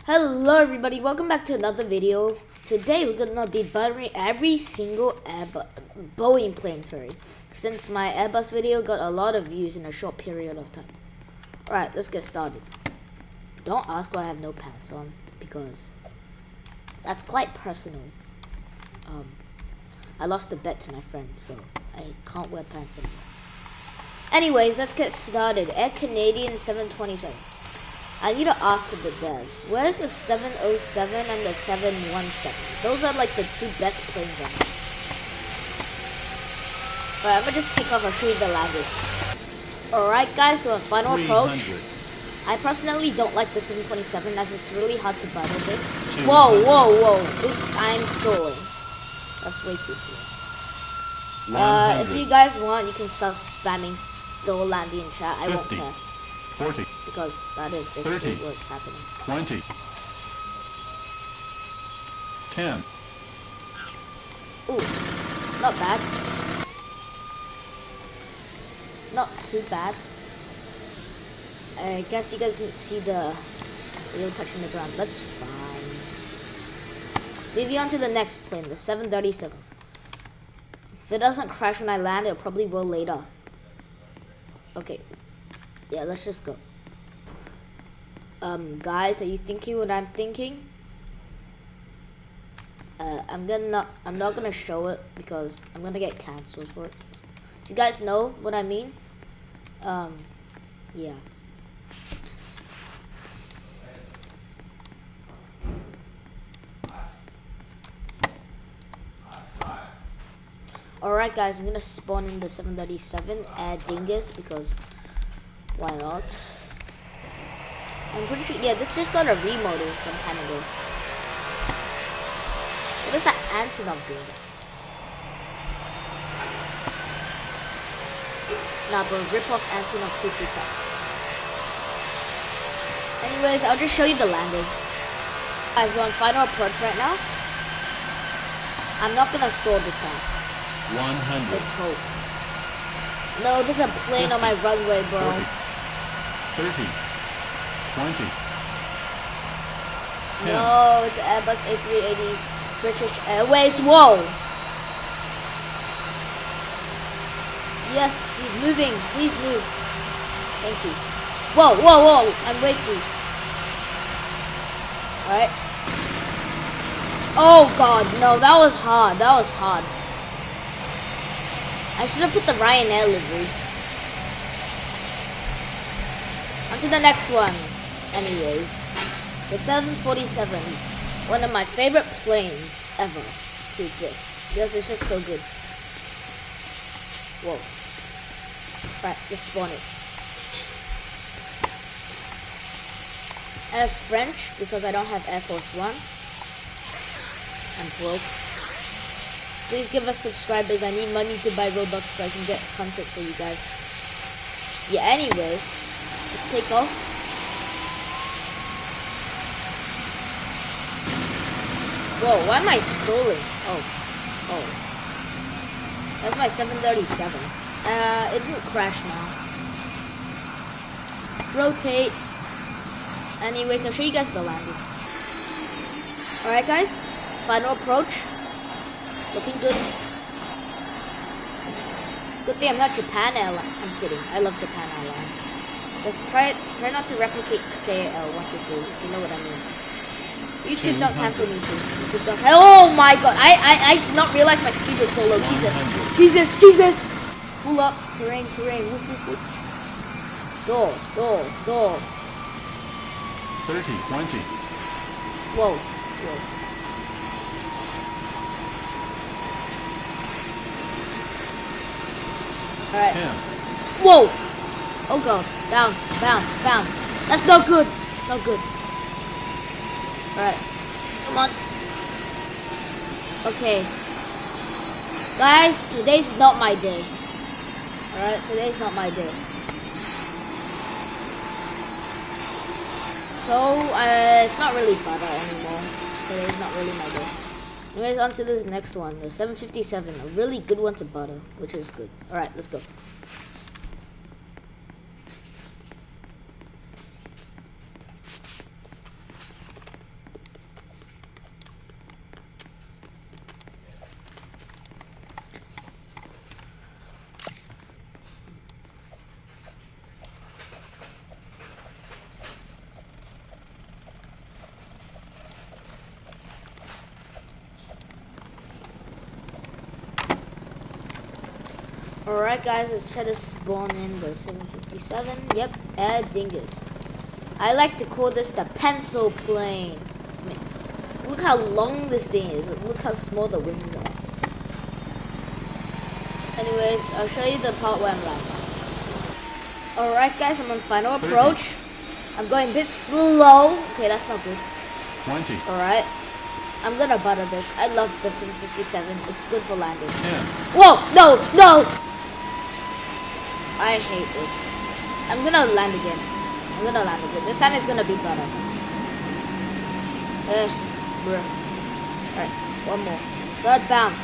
Hello everybody, welcome back to another video. Today we're gonna be buttering every single Boeing plane, since my Airbus video got a lot of views in a short period of time. Alright, let's get started. Don't ask why I have no pants on, because that's quite personal. I lost a bet to my friend, so I can't wear pants anymore. Anyways, let's get started. Air Canadian 727. I need to ask the devs, where's the 707 and the 717? Those are like the two best planes I have. Alright, I'm gonna just take off and show you the landing. Alright guys, so a final approach. I personally don't like the 727 as it's really hard to battle this. Whoa, whoa, whoa. Oops, I'm stalling. That's way too slow. If you guys want, you can start spamming stall landing in chat. I won't care. 40, because that is basically 30, what's happening. 20, 10. Ooh, not bad. Not too bad. I guess you guys didn't see the wheel touching the ground. That's fine. Moving on to the next plane, the 737. If it doesn't crash when I land, it probably will later. Okay. Yeah, let's just go. Guys, are you thinking what I'm thinking? I'm not gonna show it because I'm gonna get cancelled for it. If you guys know what I mean, yeah. Alright guys, I'm gonna spawn in the 737 at Dingus because why not? I'm pretty sure, yeah, this just got a remodel some time ago. What is that Antonov doing? Nah, bro, rip off Antonov 225. Anyways, I'll just show you the landing. Guys, we're on final approach right now. I'm not gonna stall this time. 100. Let's hope. No, there's a plane 50, on my runway, bro. 40, 30, 20, 10. No, it's Airbus A380 British Airways. Whoa! Yes, he's moving. Please move. Thank you. Whoa, whoa, whoa! I'm way too. Alright. Oh god, no, that was hard. That was hard. I should have put the Ryanair livery. On to the next one. Anyways, the 747, one of my favorite planes ever to exist because it's just so good. Whoa. Alright, let's spawn it. I have French because I don't have Air Force One. I'm broke. Please give us subscribers. I need money to buy Robux so I can get content for you guys. Yeah, anyways, let's take off. Whoa, why am I stalling? Oh. That's my 737. It didn't crash now. Rotate. Anyways, I'll show you guys the landing. Alright guys, final approach. Looking good. Good thing I'm not Japan Airlines. I'm kidding. I love Japan Airlines. Just try not to replicate JAL 123, if you know what I mean. YouTube, don't cancel me, please. YouTube, don't. Oh my god! I did not realize my speed was so low. Jesus! Pull up, terrain. Whoop, whoop, whoop. Stall. 30, 20. Whoa. Alright. 10. Whoa! Oh god. Bounce. That's not good. Alright. Come on. Okay. Guys, today's not my day. Alright, today's not my day. So, it's not really butter anymore. Today's not really my day. Anyways, on to this next one. The 757. A really good one to butter, which is good. Alright, let's go. Alright guys, let's try to spawn in the 757. Yep, Air Dingus. I like to call this the pencil plane. I mean, look how long this thing is. Look how small the wings are. Anyways, I'll show you the part where I'm landing. Alright guys, I'm on final approach. I'm going a bit slow. Okay, that's not good. 20. Alright. I'm gonna butter this. I love the 757. It's good for landing. 10. Whoa! No! No! I hate this. I'm gonna land again. This time it's gonna be butter. Bruh. Alright, one more. Third bounce.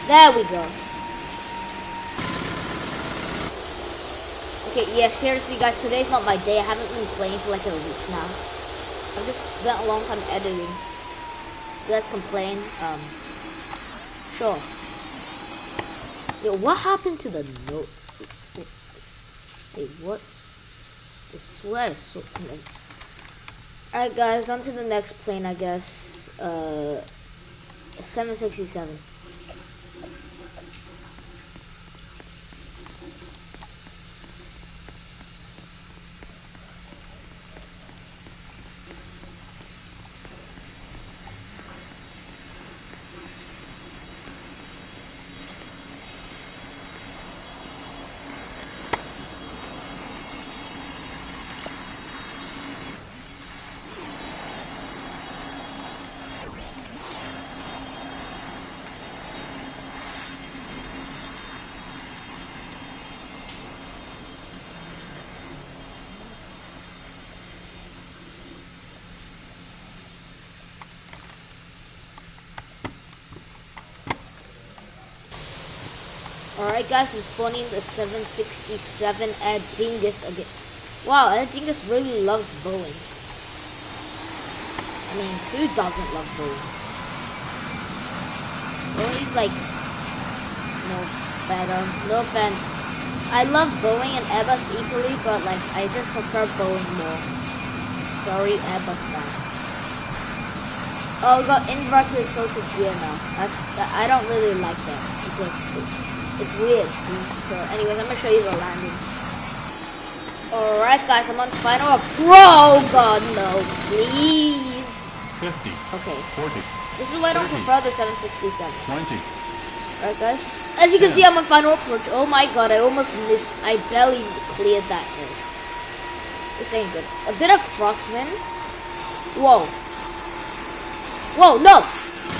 There we go. Okay, yeah, seriously guys, today's not my day. I haven't been playing for like a week now. I've just spent a long time editing. You guys complain? Sure. Yo, what happened to the note? Wait, what? I swear it's so... Alright guys, on to the next plane, I guess. 767. Alright guys, I'm spawning the 767 Air Dingus again. Wow, Air Dingus really loves Boeing. I mean, who doesn't love Boeing? Boeing's like, no better. No offense. I love Boeing and Airbus equally, but like, I just prefer Boeing more. Sorry, Airbus fans. Oh, we got inverted tilted gear now. I don't really like that because it's weird, see? So anyways, I'm gonna show you the landing. Alright guys, I'm on final pro. God no, please. 50. Okay. 40. This is why I don't 30, prefer the 767. 20. Alright guys. As you can see, I'm on final approach. Oh my god, I almost missed. I barely cleared that hill. This ain't good. A bit of crosswind. Whoa. Whoa, no!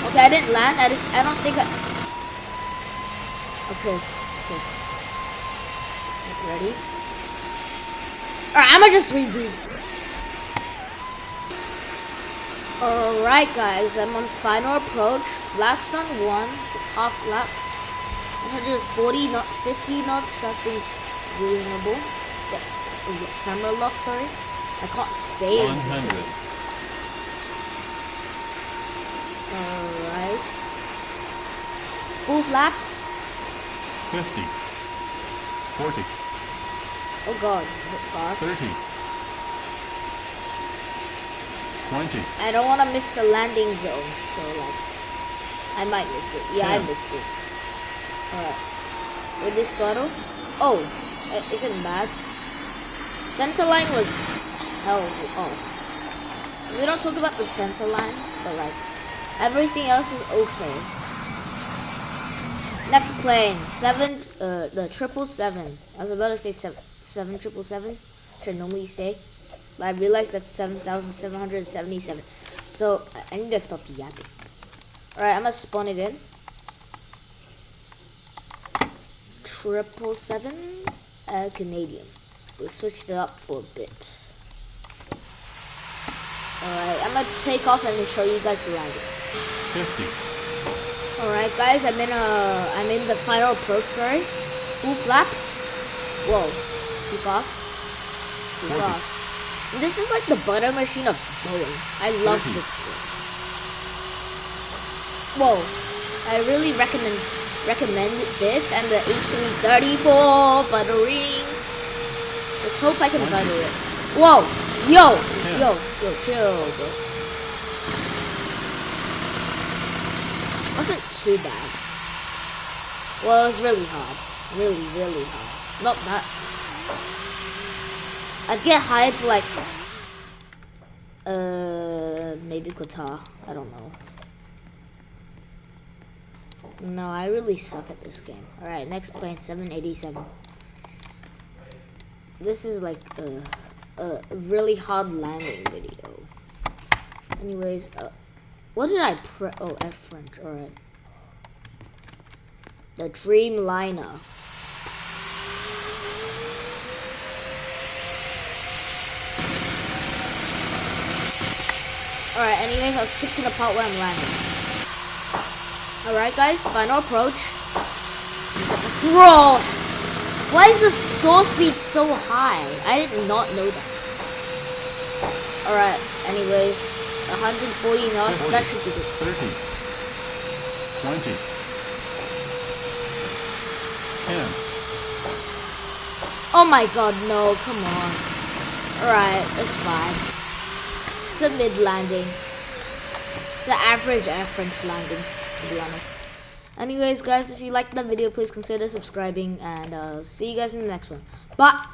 Okay, I didn't land. I don't think I... Okay. Ready? Alright, I'm gonna just redo. Alright guys, I'm on final approach. Flaps on 1, half flaps. 140 not 50 knots, that seems reasonable. Camera lock, sorry. I can't say it. 100. Alright. Full flaps. 50. 40. Oh god, a bit fast. 30. 20. I don't want to miss the landing zone, so like, I might miss it. Yeah, I missed it. Alright. With this throttle? Oh, is it mad? Center line was held off. We don't talk about the center line, but like, everything else is okay. Next plane, the 777. I was about to say 777, which I normally say, but I realized that's 7,777. So I need to stop yapping. Alright, I'm gonna spawn it in. 777 Canadian. We switched it up for a bit. Alright, I'm gonna take off and show you guys the landing. 50. Alright guys, I'm in the final approach, sorry. Full flaps. Whoa. Too fast. Too 40. fast. This is like the butter machine of Boeing. I love 30. this plane. Whoa. I really recommend this and the A334 buttering. Let's hope I can 20. butter it. Whoa. Yo, 10. yo, chill, bro. Wasn't too bad. Well, it's really hard. Really, really hard. Not that. I'd get hired for like, maybe Qatar. I don't know. No, I really suck at this game. Alright, next plane, 787. This is like a really hard landing video. Anyways, what did I press? Oh, F French. Alright. The Dreamliner. Alright, anyways, I'll skip to the part where I'm landing. Alright guys, final approach. Bro! Why is the stall speed so high? I did not know that. Alright, anyways, 140 knots, 40, that should be good. 30, 20, 10. Oh my god, no, come on. Alright, it's fine. It's a mid landing. It's an average Air French landing, to be honest. Anyways, guys, if you liked that video, please consider subscribing, and see you guys in the next one. Bye!